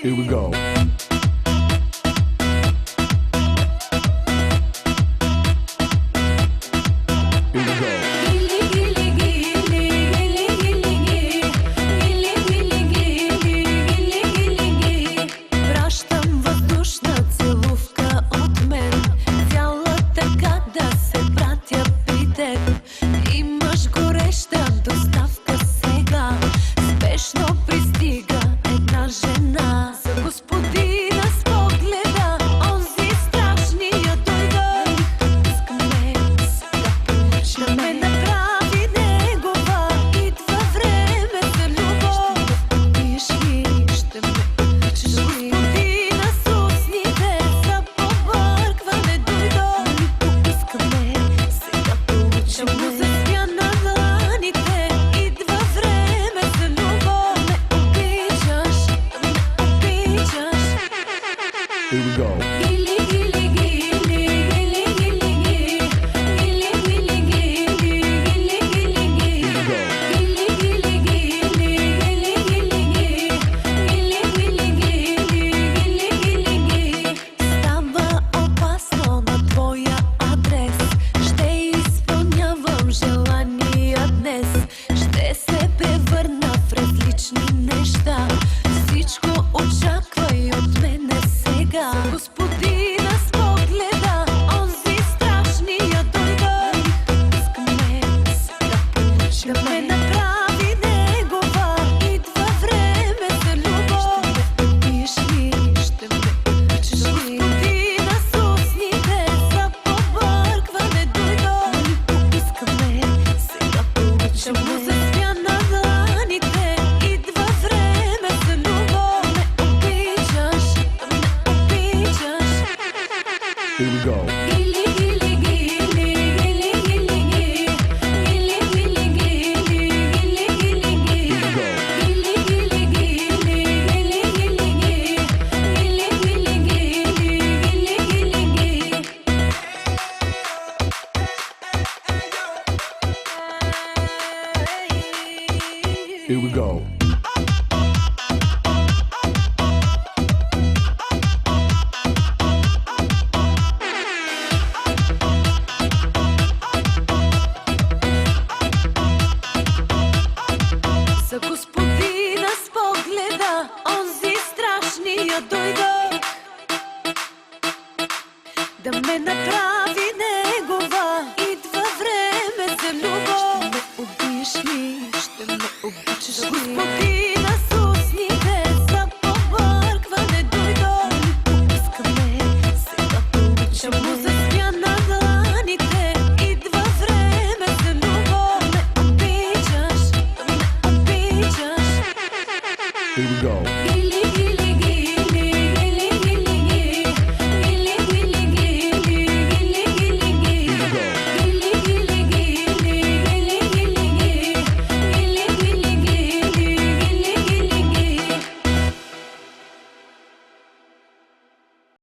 Here we go. Here we go. Here we go. Here we go. За господина с погледа, онзи страшния дойде да ме направи негова. Идва време за любов. Ще ме убиеш ли? Ще ме обичаш ли? Господина с устните за побъркване дойде. Искаме сега получим му заспя на дланите. Идва време за любов. Ме обичаш, ме обичаш. Here we go.